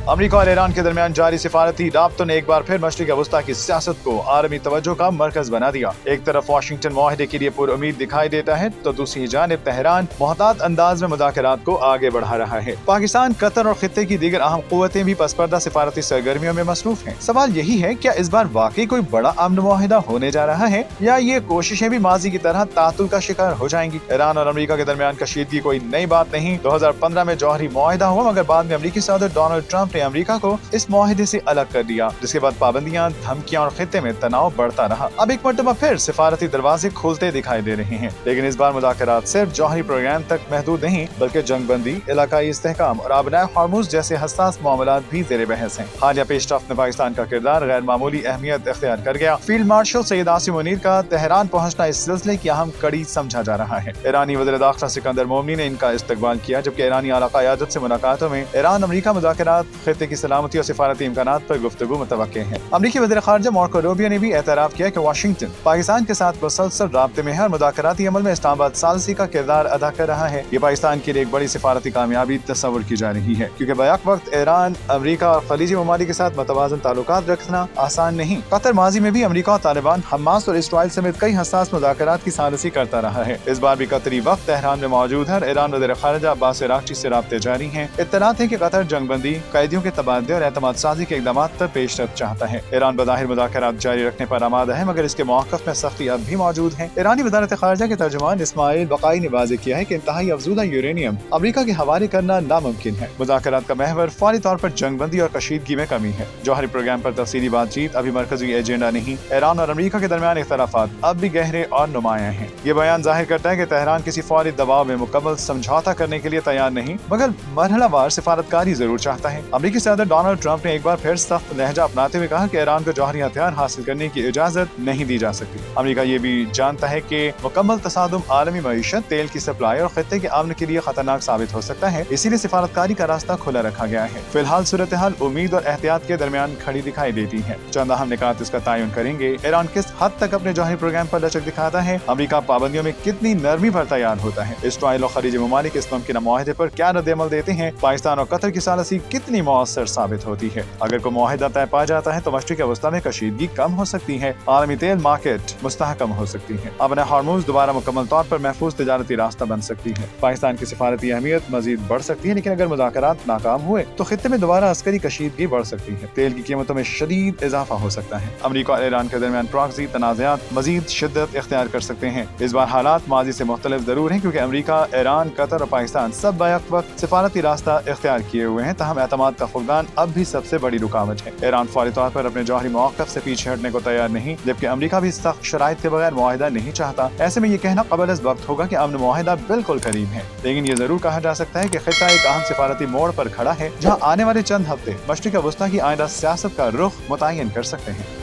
America और Iran के दरमियान जारी सिफारती राब्तों ने एक बार फिर मशरिक वस्ता की सियासत को आलमी तवज्जो का मरकज बना दिया। एक तरफ वाशिंगटन मुआहदे के लिए पुरुम्मीद दिखाई देता है तो दूसरी जानिब तेहरान मोहतात अंदाज में मुज़ाकरात को आगे बढ़ा रहा है। पाकिस्तान, कतर और खित्ते की दीगर अहम क़ुव्वतें भी पसपर्दा सिफारती सरगर्मियों में मसरूफ हैं। सवाल यही है, क्या इस बार वाकई कोई बड़ा अमन मुआहिदा होने जा रहा है या ये कोशिशें भी माजी की तरह तातुल का शिकार हो जाएंगी। ईरान और अमेरिका के दरमियान कशीदगी कोई नई बात नहीं। 2015 में जौहरी मुआहिदा हुआ, मगर बाद में अमेरिकी सदर डोनाल्ड ट्रंप ने अमेरिका को इस मुआहिदे से अलग कर दिया, जिसके बाद पाबंदियां, धमकियां और खित्ते में तनाव बढ़ता रहा। अब एक मरतबा फिर सिफारती दरवाजे खुलते दिखाई दे रहे हैं, लेकिन इस बार मुज़ाकरात सिर्फ जौहरी प्रोग्राम तक महदूद नहीं, बल्कि जंगबंदी, इलाकाई इस्तेहकाम और आबनाए हॉर्मुज़ जैसे हसास मामलात भी ज़ेर बहस हैं। हालिया पेशरफ्त में पाकिस्तान का किरदार गैर मामूली अहमियत इख्तियार कर गया। फील्ड मार्शल सैयद आसिम मुनीर का तेहरान पहुंचना इस सिलसिले की अहम कड़ी समझा जा रहा है। ईरानी वज़ीर दाखिला सिकंदर मोमनी ने इनका इस्तकबाल किया, जबकि ईरानी आला क़यादत से मुलाकातों में ईरान अमेरिका मुज़ाकरात, खित्ते की सलामती और सिफारती इम्कानात पर गुफ्तगू मुतवक्के हैं। अमेरिकी वज़ीर ख़ारिजा मार्को रूबियो ने भी एतराफ़ किया कि वाशिंगटन पाकिस्तान के साथ मुसलसल राब्ते में है और मुज़ाकराती अमल में इस्लामाबाद सालसी का किरदार अदा कर रहा है। ये पाकिस्तान के लिए एक बड़ी सिफारती कामयाबी तस्वुर की जा रही है, क्योंकि बैक वक्त ईरान, अमेरिका और खलीजी ममालिक के साथ मतवाज़न ताल्लुकात रखना आसान नहीं। कतर माजी में भी अमेरिका और तालिबान, हमास और इसराइल समेत कई हसास मुज़ाकरात की सालसी करता रहा है। इस बार भी कतरी वक्त तेहरान में मौजूद है। ईरान वज़ीर ख़ारिजा अब्बास अराग़ची से राब्ते जारी हैं। इत्तलात है कि कतर जंगबंदी, कैदियों के तबादले और एतमाद साजी के इक़दामात पर पेशरफ्त चाहता है। ईरान बज़ाहिर मुज़ाकरात जारी रखने पर आमादा है, मगर इसके मौक़िफ़ में सख्ती अब भी मौजूद है। ईरानी वज़ारत ख़ारिजा के तर्जुमान इस्माइल बक़ाई ने वाज़ेह किया है कि इंतहाई अफ़ज़ूदा यूरेनियम अमेरिका के हवाले करना नामुमकिन है। मुज़ाकरात का महवर फौरी तौर पर जंगबंदी और कशीदगी में कमी है। जौहरी प्रोग्राम पर तफसीली बातचीत अभी मरकज़ी एजेंडा नहीं। ईरान और अमेरिका के दरमियान इख्तलाफात अब भी गहरे और नुमायां हैं। ये बयान जाहिर करता है कि तेहरान किसी फौरी दबाव में मुकम्मल समझौता करने के लिए तैयार नहीं, मगर मरहलावार सिफारतकारी जरूर चाहता है। अमेरिकी सदर डोनाल्ड ट्रंप ने एक बार फिर सख्त लहजा अपनाते हुए कहा कि ईरान को जौहरी हथियार हासिल करने की इजाजत नहीं दी जा सकती। अमेरिका ये भी जानता है कि मुकम्मल तसादुम आलमी मईशत, तेल की सप्लाई और खित्ते के अमन के लिए खतरनाक साबित हो सकता है, इसीलिए सिफारतकारी का रास्ता खुला रखा गया है। फिलहाल सूरत हाल उम्मीद और एहतियात के दरमियान खड़ी दिखाई देती है। चंद अहम निकात इसका तयन करेंगे। ईरान किस हद तक अपने जौहरी प्रोग्राम पर लचक दिखाता है, अमेरिका पाबंदियों में कितनी नरमी पर तैयार होता है, इसराइल और खलीजी ममालिक इस मुमकिन मुआहिदे पर क्या रद्द-ए-अमल देते हैं, पाकिस्तान और कतर की सालसी कितनी मौसर साबित होती है। अगर कोई मुआहिदा तय पा जाता है तो मशरिक़ वस्ता में कशीदगी कम हो सकती है, आलमी तेल मार्केट मुस्तहकम हो सकती है, अपना हॉर्मुज़ दोबारा मुकम्मल तौर पर महफूज तिजारती रास्ता बन सकती है। पाकिस्तान की सिफारती अहमियत मजीद बढ़ सकती है, लेकिन अगर मुज़ाकरात नाकाम हुए तो खित्ते में दोबारा अस्करी कशीदगी बढ़ सकती है। तेल की कीमतों में शदीद इजाफा हो सकता है। अमेरिका और ईरान के दरमियान प्रॉक्सी तनाज़ात मजीद शिद्दत इख्तियार कर सकते हैं। इस बार हालात माजी से मुख्तलिफ जरूर हैं, क्योंकि अमेरिका, ईरान, कतर और पाकिस्तान सब बैक वक्त सिफारती रास्ता इख्तियार किए हुए हैं। तहम एतमाद का फुक़दान अब भी सबसे बड़ी रुकावट है। ईरान फौरी तौर पर अपने जौहरी मौक़िफ़ से पीछे हटने को तैयार नहीं, जबकि अमेरिका भी सख्त शराइत के बगैर मुआहिदा नहीं चाहता। ऐसे में ये कहना क़ाबिल वक्त होगा कि अमन मुआहिदा बिल्कुल करीब है, लेकिन ये जरूर कहा जा सकता है कि खित्ता एक अहम सिफारती मोड़ पर खड़ा है, जहाँ आने वाले चंद हफ्ते मशरिक़ वस्ता की आइंदा सियासत का रुख मुतय्यन कर सकते हैं।